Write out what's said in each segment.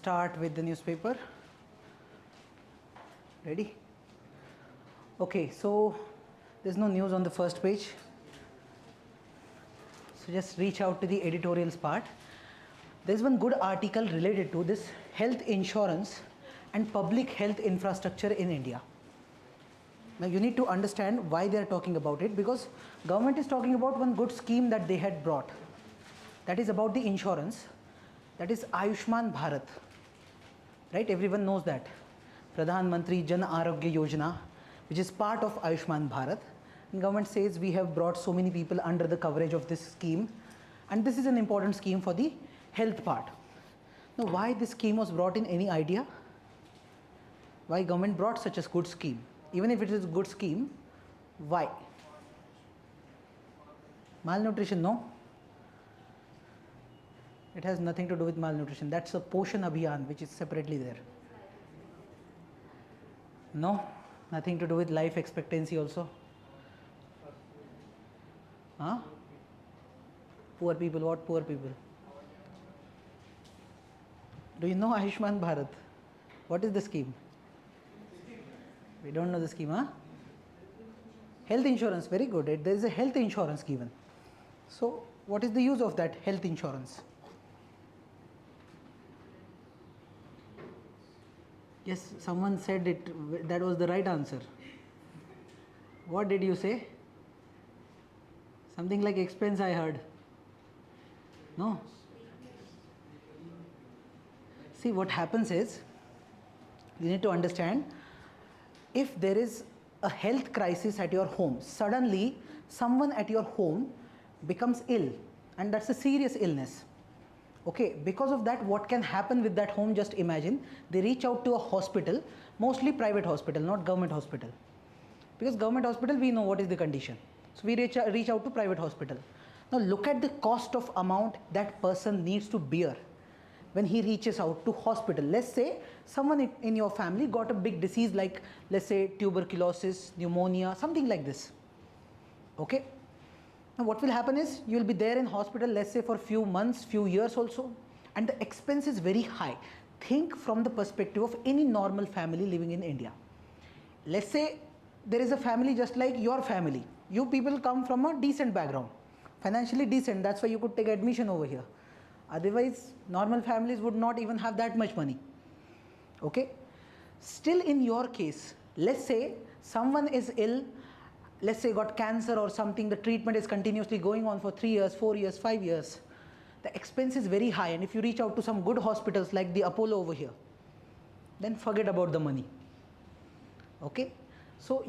start with the newspaper. Ready? Okay, so there's no news on the first page. So just reach out to the editorials part. There's one good article related to this health insurance and public health infrastructure in India. Now you need to understand why they are talking about it, because government is talking about one good scheme that they had brought. That is about the insurance. That is Ayushman Bharat. Right? Everyone knows that. Pradhan Mantri Jan Arogya Yojana, which is part of Ayushman Bharat. And government says we have brought so many people under the coverage of this scheme. And this is an important scheme for the health part. Now why this scheme was brought in, any idea? Why government brought such a good scheme? Even if it is a good scheme, why? Malnutrition, no? It has nothing to do with malnutrition. That's a Poshan Abhiyan, which is separately there. No? Nothing to do with life expectancy also? Huh? Poor people, what poor people? Do you know Ayushman Bharat? What is the scheme? We don't know the scheme, huh? Health insurance, very good. There is a health insurance given. So, what is the use of that health insurance? Yes, someone said it, that was the right answer. What did you say? Something like expense, I heard. No? See, what happens is, you need to understand, if there is a health crisis at your home, suddenly someone at your home becomes ill, and that's a serious illness. Okay, because of that, what can happen with that home? Just imagine, they reach out to a hospital, mostly private hospital, not government hospital. Because government hospital, we know what is the condition. So we reach out to private hospital. Now look at the cost of amount that person needs to bear when he reaches out to hospital. Let's say someone in your family got a big disease like, let's say, tuberculosis, pneumonia, something like this. Okay. Now what will happen is, you will be there in hospital, let's say for few months, few years also, and the expense is very high. Think from the perspective of any normal family living in India. Let's say there is a family just like your family. You people come from a decent background, financially decent, that's why you could take admission over here. Otherwise, normal families would not even have that much money. Okay? Still in your case, let's say someone is ill, let's say got cancer or something, the treatment is continuously going on for 3 years, 4 years, 5 years. The expense is very high, and if you reach out to some good hospitals like the Apollo over here, then forget about the money. Okay? So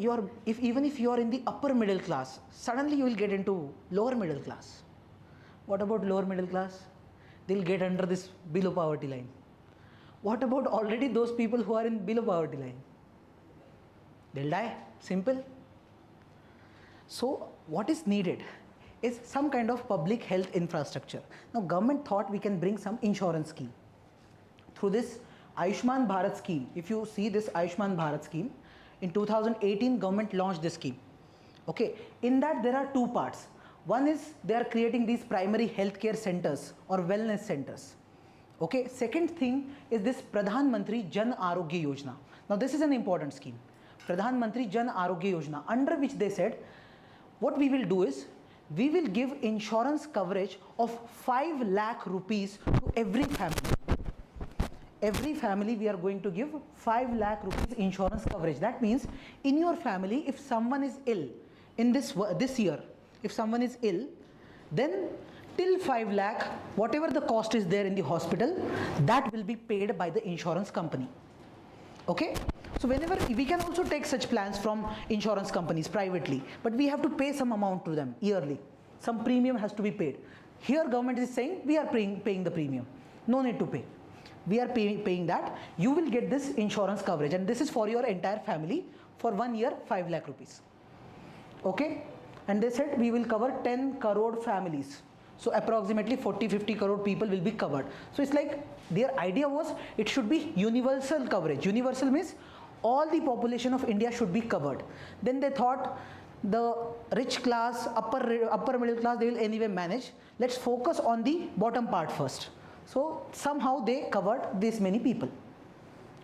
even if you are in the upper middle class, suddenly you will get into lower middle class. What about lower middle class? They'll get under this below poverty line. What about already those people who are in below poverty line? They'll die. Simple. So what is needed is some kind of public health infrastructure. Now government thought we can bring some insurance scheme. Through this Ayushman Bharat scheme, if you see this Ayushman Bharat scheme, in 2018 government launched this scheme. Okay, in that there are two parts. One is they are creating these primary healthcare centers or wellness centers. Okay, second thing is this Pradhan Mantri Jan Arogya Yojana. Now this is an important scheme. Pradhan Mantri Jan Arogya Yojana, under which they said, what we will do is, we will give insurance coverage of 5 lakh rupees to every family. Every family we are going to give 5 lakh rupees insurance coverage. That means in your family, if someone is ill in this year, if someone is ill, then till 5 lakh, whatever the cost is there in the hospital, that will be paid by the insurance company. Okay? So whenever, we can also take such plans from insurance companies privately, but we have to pay some amount to them yearly. Some premium has to be paid. Here government is saying, we are paying the premium. No need to pay. We are paying that. You will get this insurance coverage, and this is for your entire family for 1 year, 5 lakh rupees. Okay? And they said we will cover 10 crore families. So approximately 40-50 crore people will be covered. So it's like their idea was it should be universal coverage. Universal means all the population of India should be covered. Then they thought the rich class, upper middle class, they will anyway manage. Let's focus on the bottom part first. So somehow they covered this many people.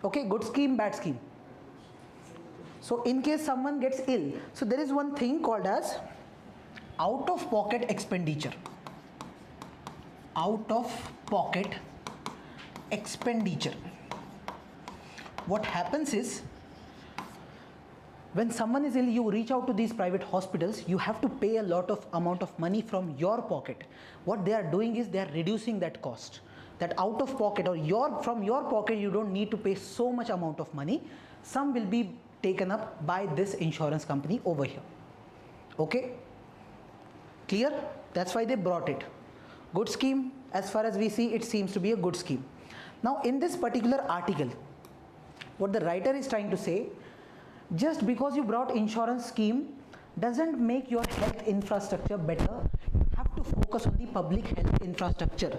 Okay, good scheme, bad scheme. So in case someone gets ill, so there is one thing called as out of pocket expenditure. Out of pocket expenditure. What happens is, when someone is ill, you reach out to these private hospitals, you have to pay a lot of amount of money from your pocket. What they are doing is they are reducing that cost. That out of pocket or from your pocket, you don't need to pay so much amount of money. Some will be taken up by this insurance company over here. Okay? Clear? That's why they brought it. Good scheme. As far as we see, it seems to be a good scheme. Now in this particular article, what the writer is trying to say, just because you brought insurance scheme doesn't make your health infrastructure better. You have to focus on the public health infrastructure.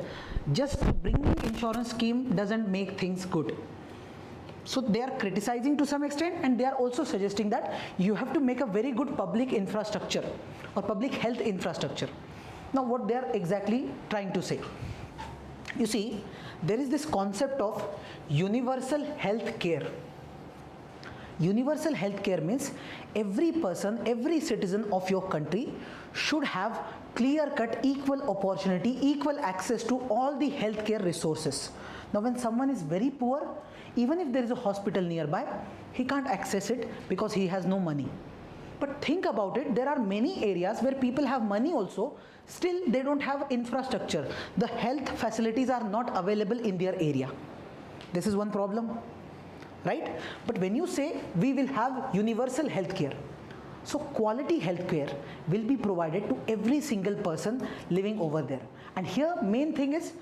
Just bringing insurance scheme doesn't make things good. So they are criticizing to some extent, and they are also suggesting that you have to make a very good public infrastructure or public health infrastructure. Now what they are exactly trying to say, you see, there is this concept of universal health care. Universal health care means every person, every citizen of your country should have clear-cut equal opportunity, equal access to all the healthcare resources. Now when someone is very poor, even if there is a hospital nearby, he can't access it because he has no money. But think about it, there are many areas where people have money also, still they don't have infrastructure. The health facilities are not available in their area. This is one problem, right? But when you say we will have universal health care, so quality health care will be provided to every single person living over there. And here main thing is,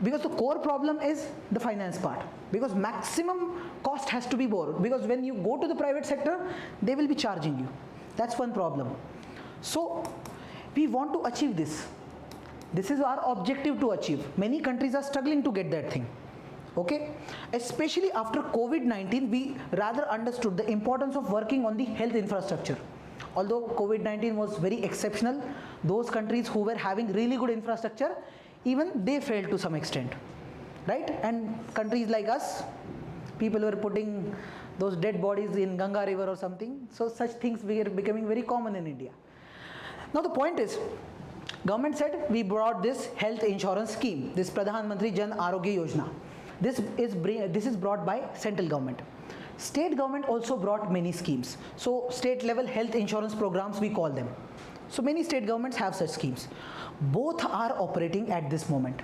because the core problem is the finance part, because maximum cost has to be borne, because when you go to the private sector, they will be charging you. That's one problem. So we want to achieve this. This is our objective to achieve. Many countries are struggling to get that thing. Okay, especially after COVID-19, we rather understood the importance of working on the health infrastructure. Although COVID-19 was very exceptional, those countries who were having really good infrastructure, even they failed to some extent, right? And countries like us, people were putting those dead bodies in Ganga river or something. So such things were becoming very common in India. Now the point is, government said we brought this health insurance scheme, this Pradhan Mantri Jan Arogya Yojana. This is brought by central government. State government also brought many schemes. So state level health insurance programs, we call them. So many state governments have such schemes. Both are operating at this moment.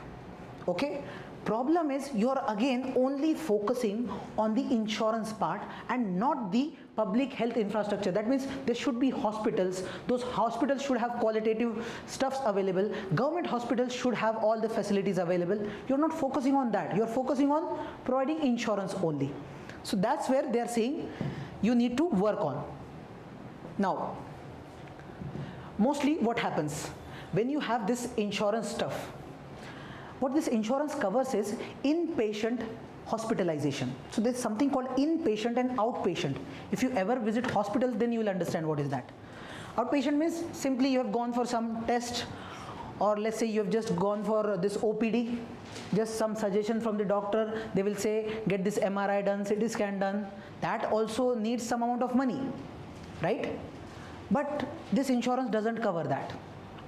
Okay. Problem is, you are again only focusing on the insurance part and not the public health infrastructure. That means there should be hospitals. Those hospitals should have qualitative stuffs available. Government hospitals should have all the facilities available. You're not focusing on that. You're focusing on providing insurance only. So that's where they are saying you need to work on. Now, mostly what happens when you have this insurance stuff, what this insurance covers is inpatient hospitalization. So there's something called inpatient and outpatient. If you ever visit hospitals, then you will understand what is that. Outpatient means simply you have gone for some test, or let's say you have just gone for this OPD, just some suggestion from the doctor. They will say get this MRI done, CT scan done. That also needs some amount of money, right? But this insurance doesn't cover that.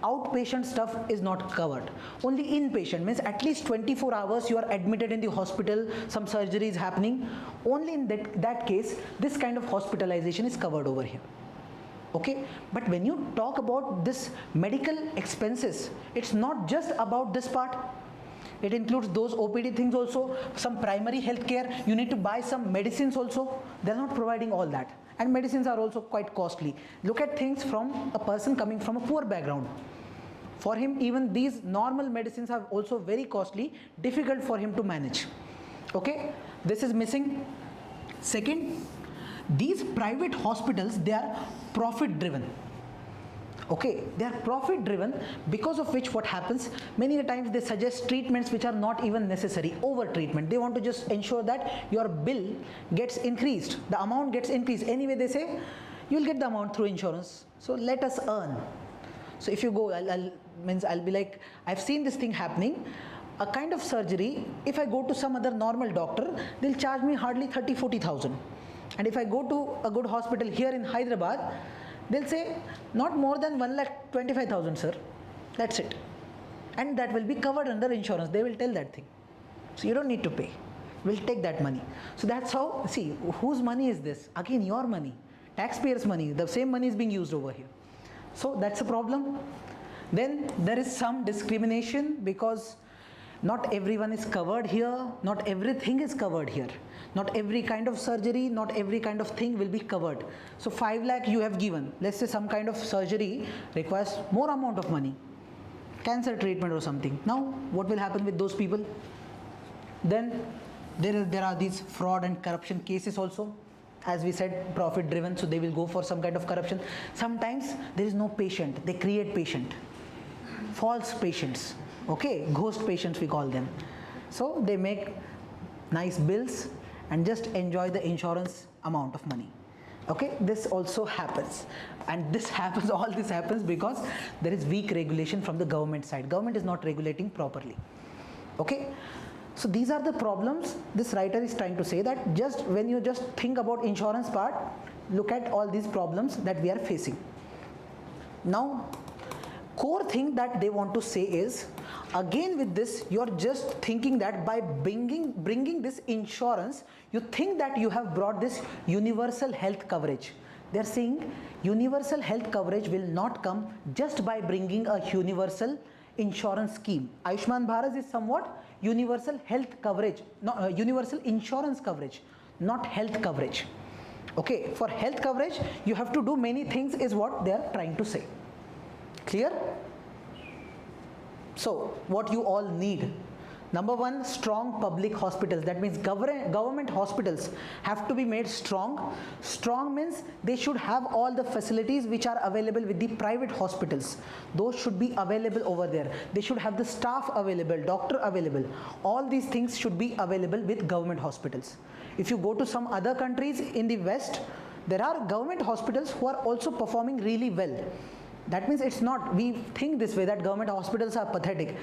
Outpatient stuff is not covered. Only inpatient means at least 24 hours you are admitted in the hospital, some surgery is happening. Only in that case, this kind of hospitalization is covered over here. Okay, but when you talk about this medical expenses, it's not just about this part. It includes those OPD things also, some primary health care. You need to buy some medicines also. They're not providing all that. And medicines are also quite costly. Look at things from a person coming from a poor background. For him, even these normal medicines are also very costly, difficult for him to manage. Okay, this is missing. Second, these private hospitals, they are profit driven. Okay, they are profit driven, because of which what happens, many times they suggest treatments which are not even necessary, over treatment. They want to just ensure that your bill gets increased, the amount gets increased. Anyway, they say you will get the amount through insurance, so let us earn. So if you go, I'll be like, I've seen this thing happening. a kind of surgery, if I go to some other normal doctor, they'll charge me hardly 30,000-40,000. And if I go to a good hospital here in Hyderabad, they'll say not more than 1,25,000, sir. That's it. And that will be covered under insurance. They will tell that thing. So you don't need to pay. We'll take that money. So that's how, see, whose money is this? Again, your money, taxpayers' money. The same money is being used over here. So that's a problem. Then there is some discrimination because not everyone is covered here. Not everything is covered here. Not every kind of surgery, not every kind of thing will be covered. So 5 lakh you have given. Let's say some kind of surgery requires more amount of money. Cancer treatment or something. Now, what will happen with those people? Then there are these fraud and corruption cases also. As we said, profit driven, so they will go for some kind of corruption. Sometimes there is no patient. They create patient. False patients. Okay, ghost patients we call them. So they make nice bills and just enjoy the insurance amount of money. Okay, this also happens, and this happens, all this happens because there is weak regulation from the government side. Government is not regulating properly. Okay, so these are the problems. This writer is trying to say that just when you just think about insurance part, look at all these problems that we are facing. Now, core thing that they want to say is, again with this, you are just thinking that by bringing this insurance, you think that you have brought this universal health coverage. They are saying universal health coverage will not come just by bringing a universal insurance scheme. Ayushman Bharat is somewhat universal health coverage, not universal insurance coverage, not health coverage. Okay, for health coverage, you have to do many things is what they are trying to say. Clear? So, what you all need? Number one, strong public hospitals. That means government hospitals have to be made strong. Strong means they should have all the facilities which are available with the private hospitals. Those should be available over there. They should have the staff available, doctor available. All these things should be available with government hospitals. If you go to some other countries in the West, there are government hospitals who are also performing really well. That means it's not, we think this way that government hospitals are pathetic,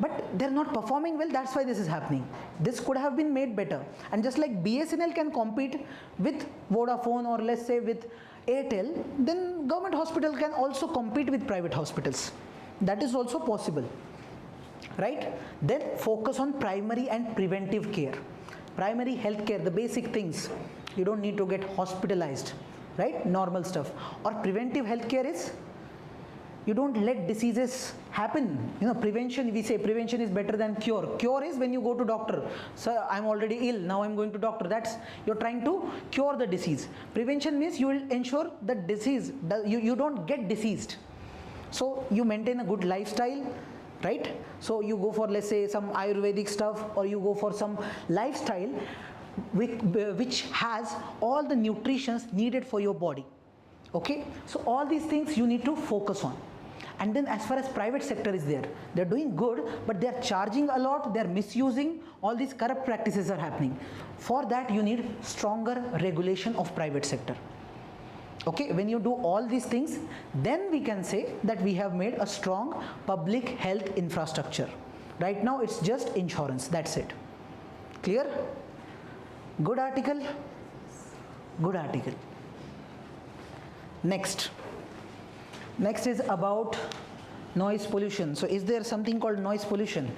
but they're not performing well. That's why this is happening. This could have been made better. And just like BSNL can compete with Vodafone or let's say with Airtel, then government hospital can also compete with private hospitals. That is also possible, right? Then focus on primary and preventive care. Primary health care, the basic things. You don't need to get hospitalized, right? Normal stuff. Or preventive health care is, you don't let diseases happen. You know, prevention, we say prevention is better than cure. Cure is when you go to doctor. Sir, I'm already ill, now I'm going to doctor. That's, you're trying to cure the disease. Prevention means you will ensure the disease, you don't get diseased. So you maintain a good lifestyle, right? So you go for, let's say, some Ayurvedic stuff, or you go for some lifestyle which has all the nutritions needed for your body. Okay, so all these things you need to focus on. And then as far as private sector is there, they're doing good, but they're charging a lot, they're misusing, all these corrupt practices are happening. For that you need stronger regulation of private sector. Okay, when you do all these things, then we can say that we have made a strong public health infrastructure. Right now it's just insurance, that's it. Clear? Good article? Good article. Next is about noise pollution. So is there something called noise pollution?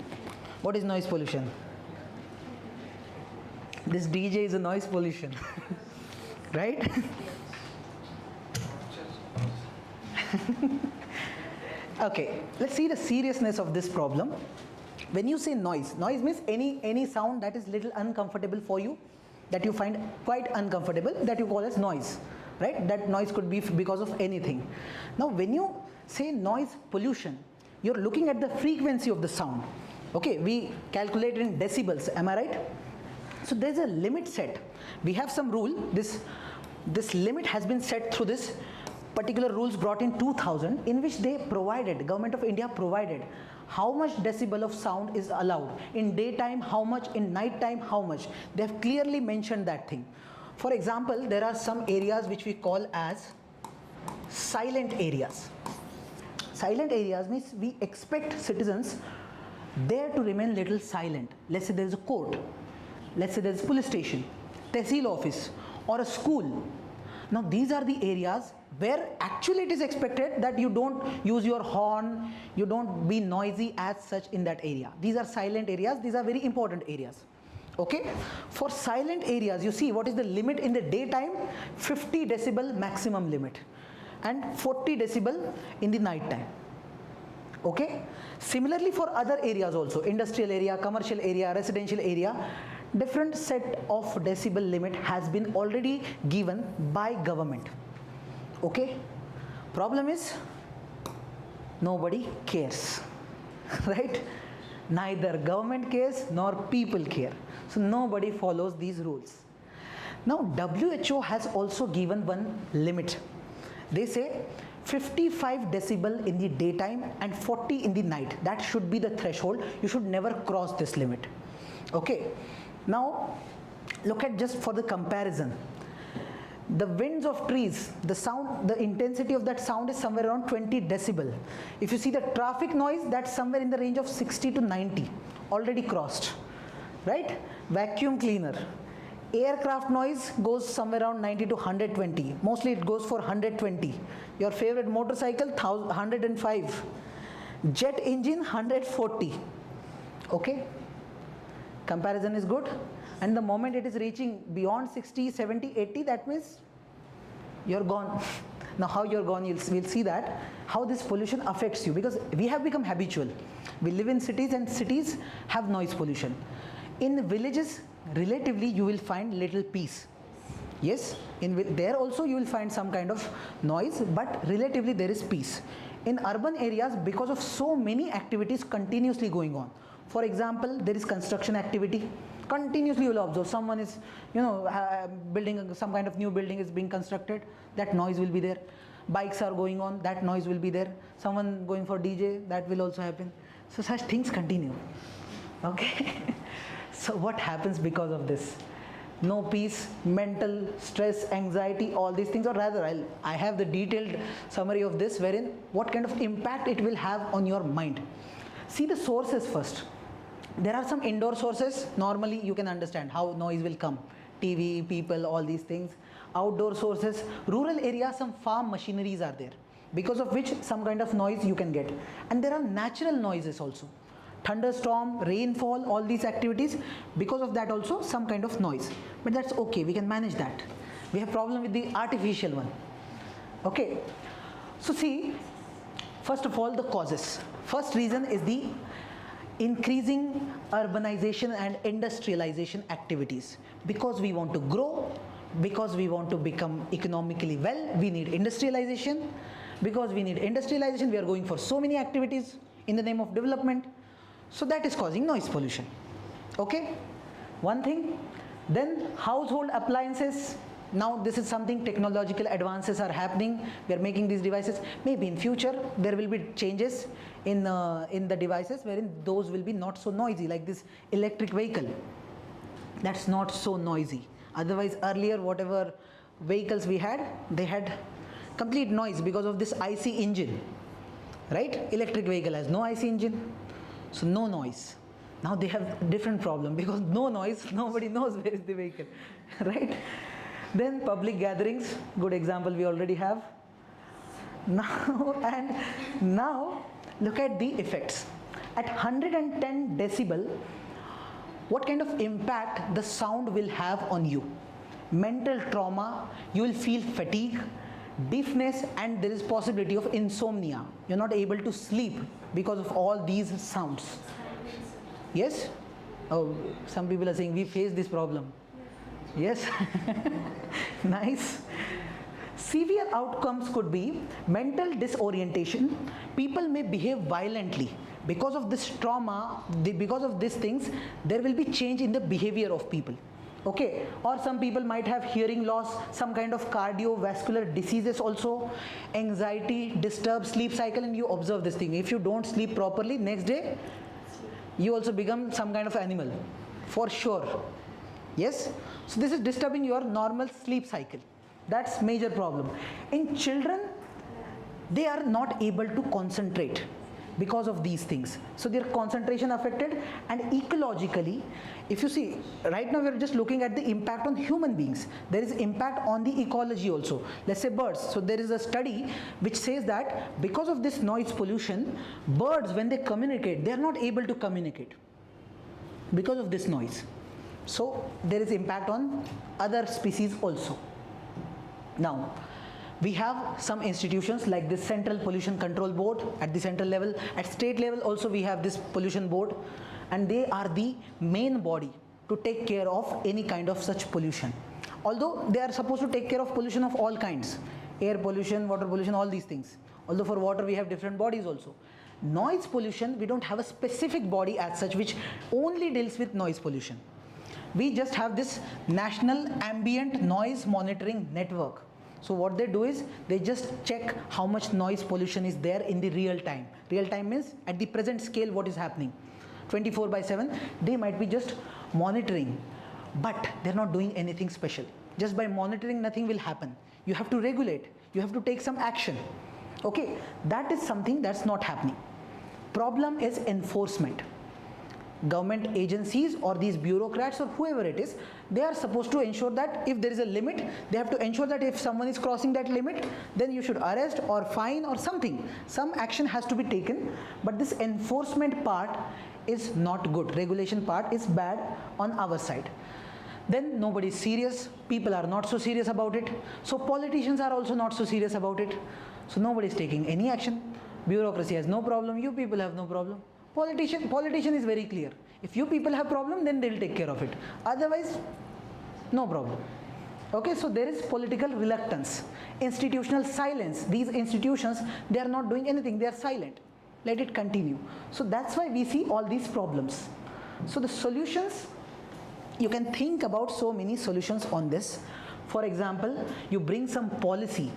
What is noise pollution? This DJ is a noise pollution. Right? Okay, let's see the seriousness of this problem. When you say noise means any sound that is little uncomfortable for you, that you find quite uncomfortable, that you call as noise. Right? That noise could be because of anything. Now when you say noise pollution, you're looking at the frequency of the sound. Okay, we calculate in decibels, am I right? So there's a limit set. We have some rule, this limit has been set through this particular rules brought in 2000, in which they provided, Government of India provided how much decibel of sound is allowed. In daytime how much, in night time how much. They have clearly mentioned that thing. For example, there are some areas which we call as silent areas. Silent areas means we expect citizens there to remain little silent. Let's say there is a court, let's say there is a police station, tehsil office, or a school. Now these are the areas where actually it is expected that you don't use your horn, you don't be noisy as such in that area. These are silent areas, these are very important areas. Okay, for silent areas, you see what is the limit in the daytime? 50 decibel maximum limit, and 40 decibel in the night time. Okay, similarly for other areas also, industrial area, commercial area, residential area, different set of decibel limit has been already given by government. Okay, problem is nobody cares, right? Neither government cares nor people care. So nobody follows these rules. Now WHO has also given one limit. They say 55 decibel in the daytime and 40 in the night. That should be the threshold. You should never cross this limit. Okay. Now look at just for the comparison. The winds of trees, the sound, the intensity of that sound is somewhere around 20 decibel. If you see the traffic noise, that's somewhere in the range of 60 to 90, already crossed, right? Vacuum cleaner, aircraft noise goes somewhere around 90 to 120. Mostly it goes for 120. Your favorite motorcycle, 105. Jet engine, 140. Okay? Comparison is good. And the moment it is reaching beyond 60, 70, 80, that means you're gone. Now how you're gone, we'll see that, how this pollution affects you, because we have become habitual. We live in cities and cities have noise pollution. In villages, relatively you will find little peace. Yes, there also you will find some kind of noise, but relatively there is peace. In urban areas, because of so many activities continuously going on. For example, there is construction activity. Continuously you will observe someone is, building some kind of new building is being constructed, that noise will be there. Bikes are going on, that noise will be there. Someone going for DJ, that will also happen. So such things continue. Okay. So what happens because of this? No peace, mental stress, anxiety, all these things, or rather I have the detailed summary of this, wherein what kind of impact it will have on your mind. See the sources first. There are some indoor sources. Normally you can understand how noise will come. TV, people, all these things. Outdoor sources. Rural areas, some farm machineries are there, because of which some kind of noise you can get. And there are natural noises also. Thunderstorm, rainfall, all these activities, because of that also some kind of noise. But that's okay, we can manage that. We have problem with the artificial one. Okay. So see, first of all, the causes. First reason is the increasing urbanization and industrialization activities. Because we want to grow, because we want to become economically well, we need industrialization. Because we need industrialization, we are going for so many activities in the name of development. So that is causing noise pollution. Okay, one thing. Then household appliances. Now this is something, technological advances are happening. We are making these devices. Maybe in future there will be changes in the devices wherein those will be not so noisy, like this electric vehicle. That's not so noisy. Otherwise earlier whatever vehicles we had, they had complete noise because of this IC engine. Right? Electric vehicle has no IC engine. So no noise. Now they have different problem, because no noise, nobody knows where is the vehicle. Right? Then public gatherings, good example we already have. Now look at the effects. At 110 decibel, what kind of impact the sound will have on you? Mental trauma, you will feel fatigue, deafness, and there is possibility of insomnia. You're not able to sleep because of all these sounds. Yes? Oh, some people are saying we face this problem. Yes? Nice. Severe outcomes could be mental disorientation. People may behave violently. Because of this trauma, because of these things, there will be change in the behavior of people. Okay, or some people might have hearing loss, some kind of cardiovascular diseases also, anxiety, disturbed sleep cycle, and you observe this thing. If you don't sleep properly, next day, you also become some kind of animal, for sure. Yes? So this is disturbing your normal sleep cycle. That's major problem. In children, they are not able to concentrate. because of these things. So their concentration affected, and ecologically, if you see, right now we are just looking at the impact on human beings. There is impact on the ecology also. Let's say birds. So there is a study which says that because of this noise pollution, birds, when they communicate, they are not able to communicate because of this noise. So there is impact on other species also. Now, we have some institutions like the Central Pollution Control Board at the central level. At state level also we have this pollution board, and they are the main body to take care of any kind of such pollution. Although they are supposed to take care of pollution of all kinds, air pollution, water pollution, all these things. Although for water we have different bodies also. Noise pollution, we don't have a specific body as such which only deals with noise pollution. We just have this National Ambient Noise Monitoring Network. So what they do is they just check how much noise pollution is there in the real time. Real time means at the present scale what is happening. 24/7 they might be just monitoring, but they're not doing anything special. Just by monitoring nothing will happen. You have to regulate, you have to take some action. Okay, that is something that's not happening. Problem is enforcement. Government agencies or these bureaucrats or whoever it is, they are supposed to ensure that if there is a limit, they have to ensure that if someone is crossing that limit, then you should arrest or fine or something. Some action has to be taken, but this enforcement part is not good. Regulation part is bad on our side. Then nobody is serious, people are not so serious about it. So politicians are also not so serious about it. So nobody is taking any action. Bureaucracy has no problem, you people have no problem. Politician is very clear. If you people have problem, then they will take care of it. Otherwise, no problem. Okay, so there is political reluctance, institutional silence. These institutions, they are not doing anything, they are silent. Let it continue. So that's why we see all these problems. So the solutions, you can think about so many solutions on this. For example, you bring some policy.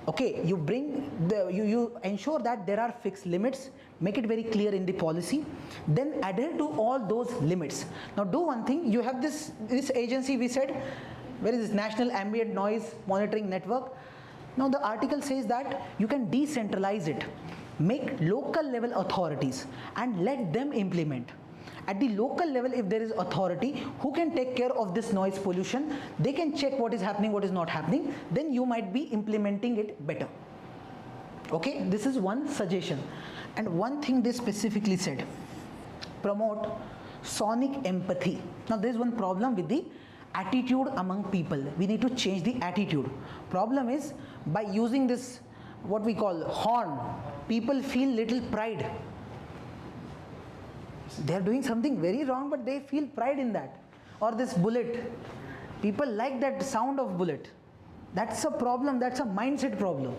Okay, you ensure that there are fixed limits, make it very clear in the policy, then adhere to all those limits. Now do one thing, you have this agency we said, where is this National Ambient Noise Monitoring Network? Now the article says that you can decentralize it, make local level authorities and let them implement. At the local level, if there is authority who can take care of this noise pollution, they can check what is happening, what is not happening, then you might be implementing it better. Okay, this is one suggestion. And one thing they specifically said, promote sonic empathy. Now there is one problem with the attitude among people. We need to change the attitude. Problem is, by using this, what we call horn, people feel little pride. They are doing something very wrong, but they feel pride in that. Or this bullet, people like that sound of bullet. That's a problem, that's a mindset problem.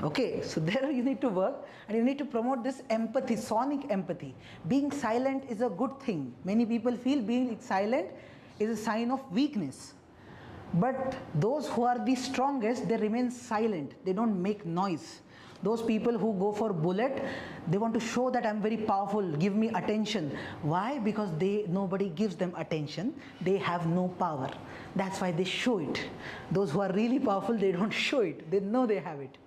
Okay, so there you need to work, and you need to promote this empathy, sonic empathy. Being silent is a good thing. Many people feel being silent is a sign of weakness. But those who are the strongest, they remain silent, they don't make noise. Those people who go for bullet, they want to show that I'm very powerful, give me attention. Why? Because nobody gives them attention, they have no power. That's why they show it. Those who are really powerful, they don't show it, they know they have it.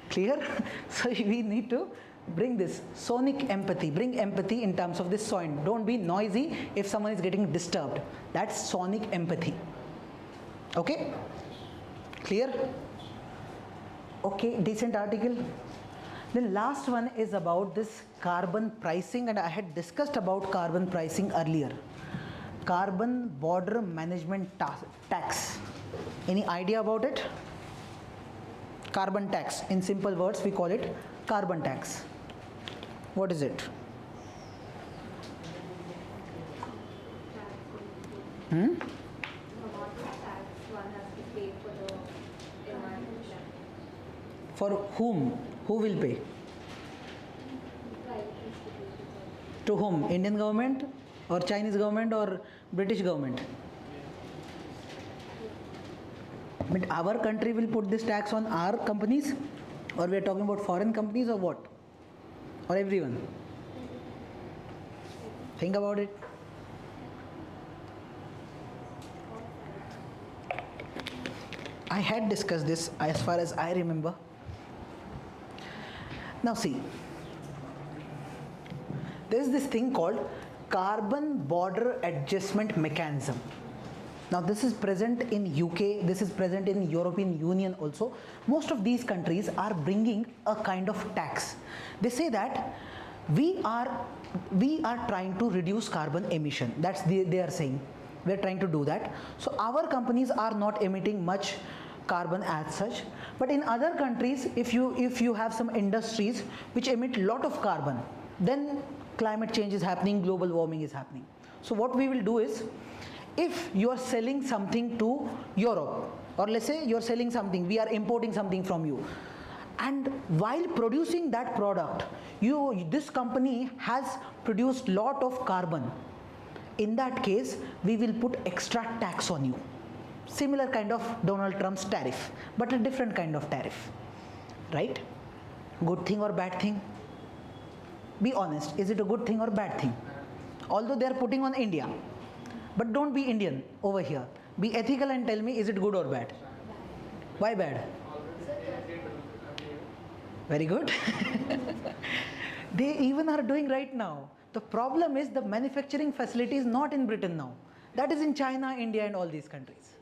Clear? So we need to bring this sonic empathy, bring empathy in terms of this sound. Don't be noisy if someone is getting disturbed. That's sonic empathy. Okay? Clear? Okay, decent article. Then last one is about this carbon pricing, and I had discussed about carbon pricing earlier. Carbon border management tax. Any idea about it? Carbon tax. In simple words, we call it carbon tax. What is it? For whom? Who will pay? To whom? Indian government or Chinese government or British government? But our country will put this tax on our companies, or we are talking about foreign companies, or what? Or everyone? Think about it. I had discussed this as far as I remember. Now see, there is this thing called carbon border adjustment mechanism. Now this is present in UK, this is present in European Union also. Most of these countries are bringing a kind of tax. They say that we are trying to reduce carbon emission. That's they are saying. We are trying to do that. So our companies are not emitting much carbon as such. But in other countries, if you have some industries which emit lot of carbon, then climate change is happening, global warming is happening. So what we will do is, if you are selling something to Europe, or let's say you are selling something, we are importing something from you, and while producing that product, this company has produced lot of carbon. In that case, we will put extra tax on you. Similar kind of Donald Trump's tariff, but a different kind of tariff, right? Good thing or bad thing? Be honest, is it a good thing or bad thing? Although they are putting on India, but don't be Indian over here. Be ethical and tell me, is it good or bad? Why bad? Very good. They even are doing right now. The problem is the manufacturing facility is not in Britain now. That is in China, India and all these countries.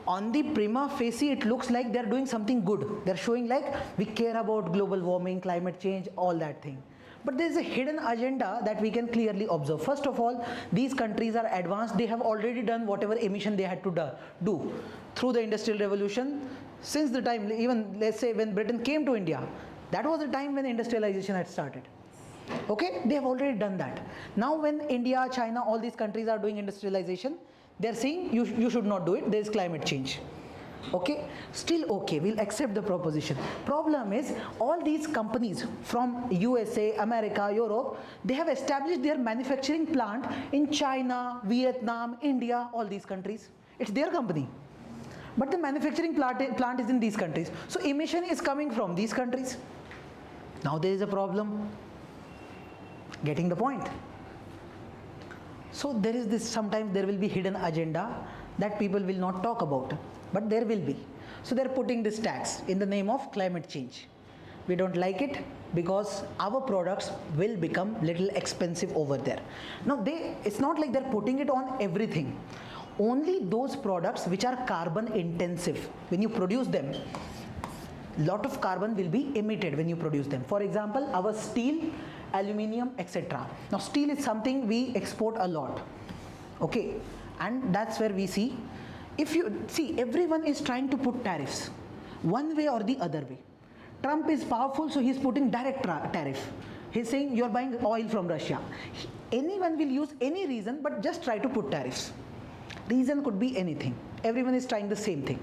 On the prima facie, it looks like they are doing something good. They are showing like we care about global warming, climate change, all that thing. But there is a hidden agenda that we can clearly observe. First of all, these countries are advanced. They have already done whatever emission they had to do through the Industrial Revolution. Since the time, even let's say when Britain came to India, that was the time when industrialization had started. Okay, they have already done that. Now when India, China, all these countries are doing industrialization, they are saying you should not do it, there is climate change. Okay, still okay, we'll accept the proposition. Problem is, all these companies from USA, America, Europe, they have established their manufacturing plant in China, Vietnam, India, all these countries. It's their company. But the manufacturing plant is in these countries. So emission is coming from these countries. Now there is a problem. Getting the point? So there is this, sometimes there will be hidden agenda that people will not talk about, but there will be. So they are putting this tax in the name of climate change. We don't like it because our products will become little expensive over there. Now it's not like they're putting it on everything. Only those products which are carbon intensive, when you produce them, lot of carbon will be emitted when you produce them. For example, our steel, aluminium, etc. Now steel is something we export a lot, okay, and that's where we see, if you see, everyone is trying to put tariffs one way or the other way. Trump is powerful, so he's putting direct tariff. He's saying you're buying oil from Russia. Anyone will use any reason, but just try to put tariffs. Reason could be anything. Everyone is trying the same thing.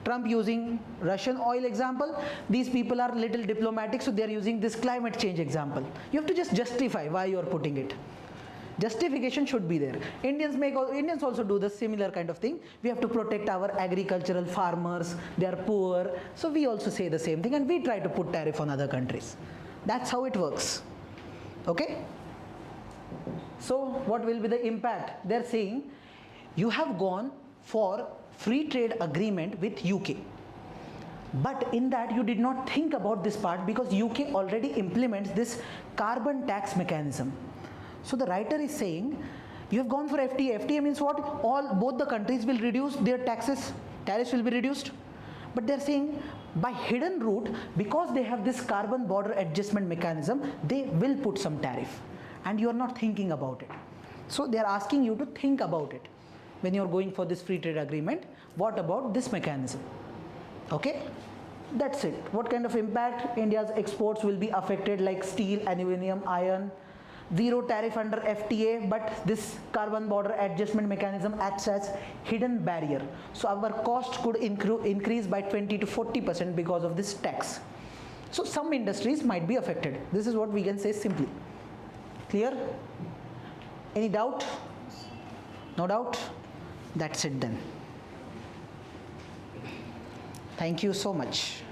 Trump using Russian oil example, these people are little diplomatic, so they are using this climate change example. You have to just justify why you are putting it. Justification should be there. Indians also do the similar kind of thing. We have to protect our agricultural farmers, they are poor, so we also say the same thing and we try to put tariff on other countries. That's how it works. Okay? So what will be the impact? They are saying you have gone for free trade agreement with UK, but in that you did not think about this part because UK already implements this carbon tax mechanism. So the writer is saying you have gone for FTA. FTA means what? Both the countries will reduce their taxes, tariffs will be reduced. But they are saying by hidden route, because they have this carbon border adjustment mechanism, they will put some tariff and you are not thinking about it. So they are asking you to think about it. When you are going for this free trade agreement, what about this mechanism? Okay, that's it. What kind of impact? India's exports will be affected, like steel, aluminium, iron. Zero tariff under FTA, but this carbon border adjustment mechanism acts as hidden barrier. So our cost could increase by 20 to 40% because of this tax. So some industries might be affected. This is what we can say simply. Clear? Any doubt? No doubt? That's it then. Thank you so much.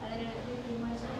Other too much